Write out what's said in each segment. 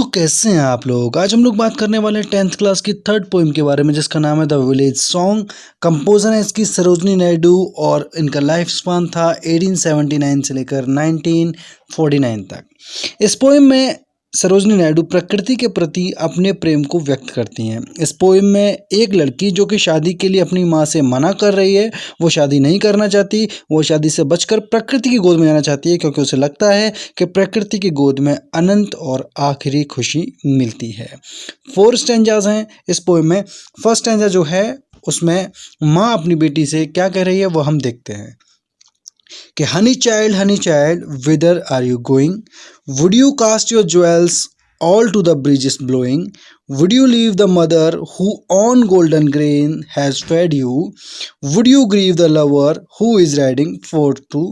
तो कैसे हैं आप लोग। आज हम लोग बात करने वाले हैं 10th क्लास की थर्ड पोइम के बारे में, जिसका नाम है द विलेज सॉन्ग। कंपोजर है इसकी सरोजनी नायडू और इनका लाइफ स्पान था 1879 से लेकर 1949 तक। इस पोइम में सरोजनी नायडू प्रकृति के प्रति अपने प्रेम को व्यक्त करती हैं। इस पोइम में एक लड़की जो कि शादी के लिए अपनी माँ से मना कर रही है, वो शादी नहीं करना चाहती, वो शादी से बचकर प्रकृति की गोद में जाना चाहती है, क्योंकि उसे लगता है कि प्रकृति की गोद में अनंत और आखिरी खुशी मिलती है। 4 स्टैंजाज हैं इस पोइम में। फर्स्ट स्टैंजा जो है उसमें माँ अपनी बेटी से क्या कह रही है वो हम देखते हैं कि honey child whither are you going? Would you cast your jewels all to the breezes blowing? Would you leave the mother who on golden grain has fed you? Would you grieve the lover who is riding forth to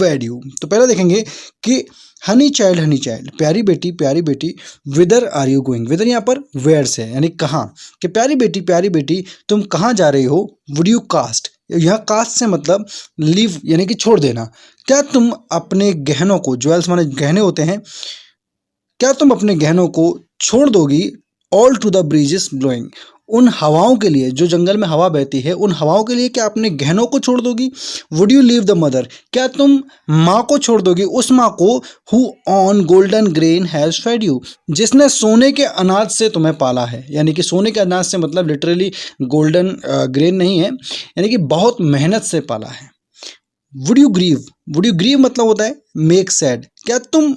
wed you? तो पहले देखेंगे कि honey child प्यारी बेटी whither are you going? whither यहाँ पर where से यानी कहाँ, कि प्यारी बेटी तुम कहाँ जा रही हो। Would you cast, यह कास्ट से मतलब लीव यानी कि छोड़ देना। क्या तुम अपने गहनों को, ज्वेल्स माने गहने होते हैं, क्या तुम अपने गहनों को छोड़ दोगी all to the breezes blowing, उन हवाओं के लिए जो जंगल में हवा बहती है, उन हवाओं के लिए क्या अपने गहनों को छोड़ दोगी। Would you leave the mother, क्या तुम माँ को छोड़ दोगी, उस माँ को who on golden grain has fed you, जिसने सोने के अनाज से तुम्हें पाला है। यानी कि सोने के अनाज से मतलब लिटरली गोल्डन ग्रेन नहीं है, यानी कि बहुत मेहनत से पाला है। वुड यू ग्रीव मतलब होता है मेक सैड, क्या तुम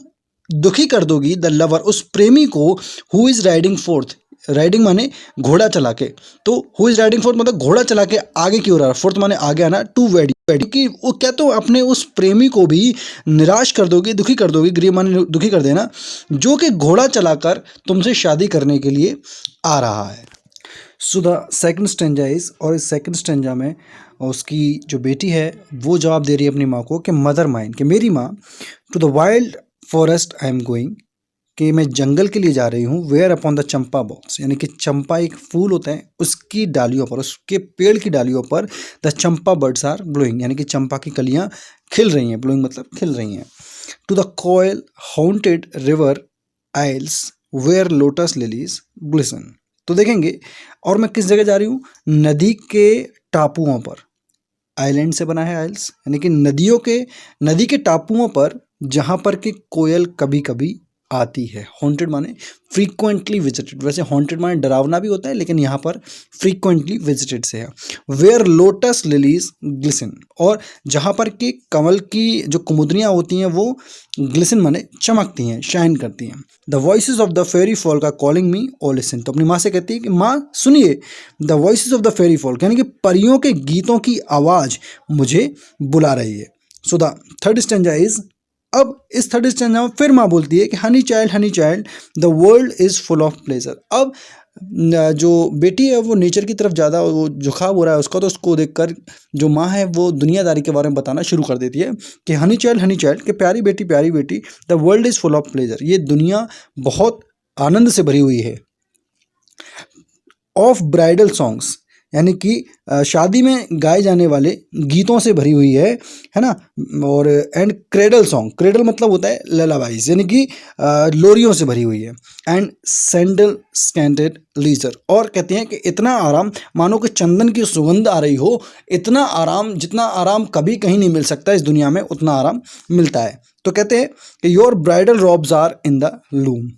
दुखी कर दोगी द लवर, उस प्रेमी को who is riding fourth, riding माने घोड़ा चला के, तो हु इज राइडिंग फोर्थ मतलब घोड़ा चला के आगे की ओर आ रहा, फोर्थ माने आगे आना, टू वेड कि वो क्या तो अपने उस प्रेमी को भी निराश कर दोगी, दुखी कर दोगी, ग्रीव माने दुखी कर देना, जो कि घोड़ा चलाकर तुमसे शादी करने के लिए आ रहा है। So the second stanza is, और इस सेकंड स्टेंजा में उसकी जो बेटी है वो जवाब दे रही है अपनी माँ को कि मदर माइन, कि मेरी माँ, to the wild forest I am going, कि मैं जंगल के लिए जा रही हूँ। Where upon the champa boughs, यानी कि चंपा एक फूल होता है, उसकी डालियों पर, उसके पेड़ की डालियों पर the champa buds are blowing, यानी कि चंपा की कलियाँ खिल रही हैं, ब्लोइंग मतलब खिल रही हैं। To the koel haunted river isles where lotus lilies glisten, तो देखेंगे और मैं किस जगह जा रही हूँ, नदी के टापुओं पर, आइलैंड से बना है आइल्स, यानी कि नदी के टापुओं पर जहाँ पर कि कोयल कभी कभी आती है। हॉन्टेड माने फ्रीक्वेंटली विजिटेड, वैसे हॉन्टेड माने डरावना भी होता है, लेकिन यहाँ पर फ्रीक्वेंटली विजिटेड से है। वेयर लोटस लिलीज ग्लिसन, और जहाँ पर कि कमल की जो कुमुदनियाँ होती हैं वो ग्लिसन माने चमकती हैं, शाइन करती हैं। The voices of the fairy folk are calling me O listen, तो अपनी माँ से कहती है कि माँ सुनिए, the voices of the fairy folk यानी कि परियों के गीतों की आवाज़ मुझे बुला रही है। So the third stanza is, अब इस थर्ड स्टैंजा में फिर माँ बोलती है कि honey child the world is full of pleasure. अब जो बेटी है वो नेचर की तरफ ज़्यादा वो झुकाव हो रहा है उसका, तो उसको देखकर जो माँ है वो दुनियादारी के बारे में बताना शुरू कर देती है कि हनी चाइल्ड कि प्यारी बेटी the world is full of pleasure, ये दुनिया बहुत आनंद से भरी हुई है। ऑफ ब्राइडल सॉन्ग्स, यानी कि शादी में गाए जाने वाले गीतों से भरी हुई है ना। और एंड क्रेडल सॉन्ग, क्रेडल मतलब होता है ललाबाइज, यानी कि लोरियों से भरी हुई है। एंड सैंडल स्कैंटेड लीजर, और कहते हैं कि इतना आराम मानो कि चंदन की सुगंध आ रही हो, इतना आराम जितना आराम कभी कहीं नहीं मिल सकता इस दुनिया में, उतना आराम मिलता है। तो कहते हैं कि your bridal robes are in the loom,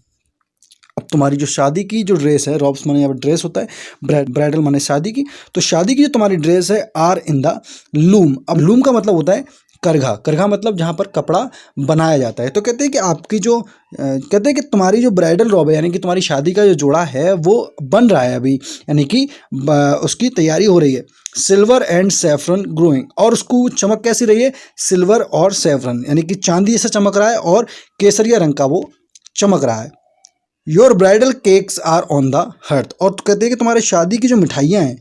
अब तुम्हारी जो शादी की जो ड्रेस है, रॉब्स माने यहाँ पर ड्रेस होता है, ब्राइडल माने शादी की, तो शादी की जो तुम्हारी ड्रेस है आर इन द लूम। अब लूम का मतलब होता है करघा मतलब जहाँ पर कपड़ा बनाया जाता है। तो कहते हैं कि आपकी जो कहते हैं कि तुम्हारी जो ब्राइडल रॉब है, यानी कि तुम्हारी शादी का जो जोड़ा है वो बन रहा है अभी, यानी कि उसकी तैयारी हो रही है। सिल्वर एंड सैफरन ग्रोइंग, और उसको चमक कैसी रही है, सिल्वर और सैफरन यानी कि चांदी जैसा चमक रहा है और केसरिया रंग का वो चमक रहा है। Your bridal cakes are on the hearth, और कहते हैं कि तुम्हारी शादी की जो मिठाइयाँ हैं,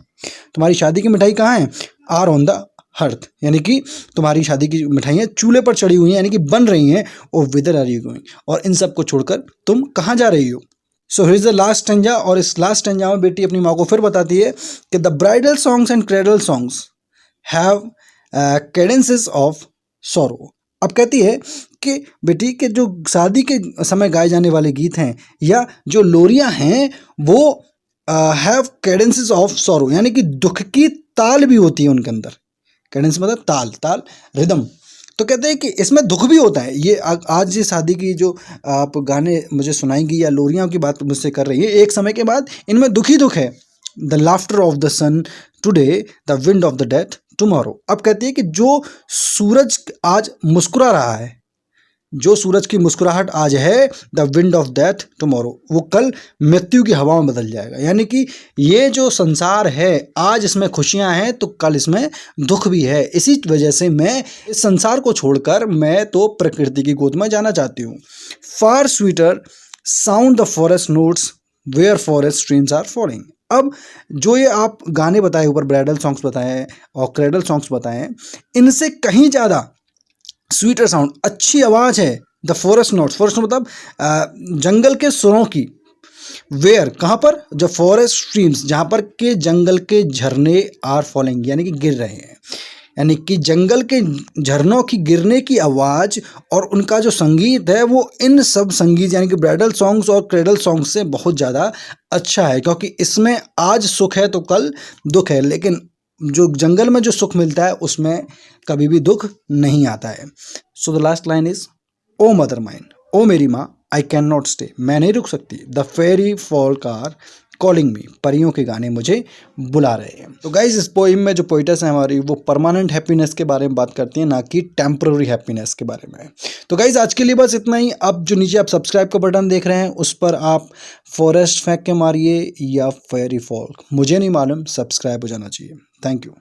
तुम्हारी शादी की मिठाई कहाँ है, आर ऑन द हर्थ, यानी कि तुम्हारी शादी की मिठाइयाँ चूल्हे पर चढ़ी हुई हैं, यानी कि बन रही हैं। ओ विदर आर यू गोइंग, और इन सब को छोड़कर तुम कहाँ जा रही हो। So here is the last stanza, और इस लास्ट स्टैंजा में बेटी अपनी माँ को फिर बताती है कि the bridal songs and cradle songs have cadences of sorrow. अब कहती है के बेटी के जो शादी के समय गाए जाने वाले गीत हैं या जो लोरियां हैं वो हैव कैडेंसेस ऑफ सॉरो, यानी कि दुख की ताल भी होती है उनके अंदर। कैडेंस मतलब ताल, ताल रिदम। तो कहते हैं कि इसमें दुख भी होता है। ये आज ये शादी की जो आप गाने मुझे सुनाएंगी या लोरियां की बात मुझसे कर रही है, एक समय के बाद इनमें दुख ही दुख है। The laughter of the sun today, the wind of the death tomorrow. अब कहती है कि जो सूरज आज मुस्कुरा रहा है, जो सूरज की मुस्कुराहट आज है, the wind of death tomorrow, वो कल मृत्यु की हवा में बदल जाएगा। यानी कि ये जो संसार है आज इसमें खुशियां हैं तो कल इसमें दुख भी है। इसी वजह से मैं इस संसार को छोड़कर मैं तो प्रकृति की गोद में जाना चाहती हूँ। Far sweeter sound the forest notes where forest streams are falling. अब जो ये आप गाने बताए ऊपर, ब्राइडल सॉन्ग्स बताए और क्रेडल सॉन्ग्स बताए, इनसे कहीं ज़्यादा स्वीटर साउंड, अच्छी आवाज़ है द फॉरेस्ट नोट्स। फॉरेस्ट मतलब जंगल के सुरों की। वेयर कहाँ पर, जो फॉरेस्ट स्ट्रीम्स, जहाँ पर के जंगल के झरने आर फॉलिंग, यानी कि गिर रहे हैं। यानी कि जंगल के झरनों की गिरने की आवाज़ और उनका जो संगीत है वो इन सब संगीत यानी कि ब्राइडल सॉन्ग्स और क्रेडल सॉन्ग्स से बहुत ज़्यादा अच्छा है, क्योंकि इसमें आज सुख है तो कल दुख है। लेकिन जो जंगल में जो सुख मिलता है उसमें कभी भी दुख नहीं आता है। So the last line is, O mother mine, ओ मेरी माँ, आई कैन नॉट स्टे, मैं नहीं रुक सकती। The fairy folk are calling me, परियों के गाने मुझे बुला रहे हैं। तो गाइज इस पोइम में जो पोइटस है हमारी वो परमानेंट हैप्पीनेस के बारे में बात करती है, ना कि टेम्पररी हैप्पीनेस के बारे में। तो गाइज आज के लिए बस इतना ही। अब जो नीचे आप सब्सक्राइब का बटन देख रहे हैं उस पर आप फॉरेस्ट फेंक के मारिए या फेरी फॉल्क, मुझे नहीं मालूम, सब्सक्राइब हो जाना चाहिए। Thank you.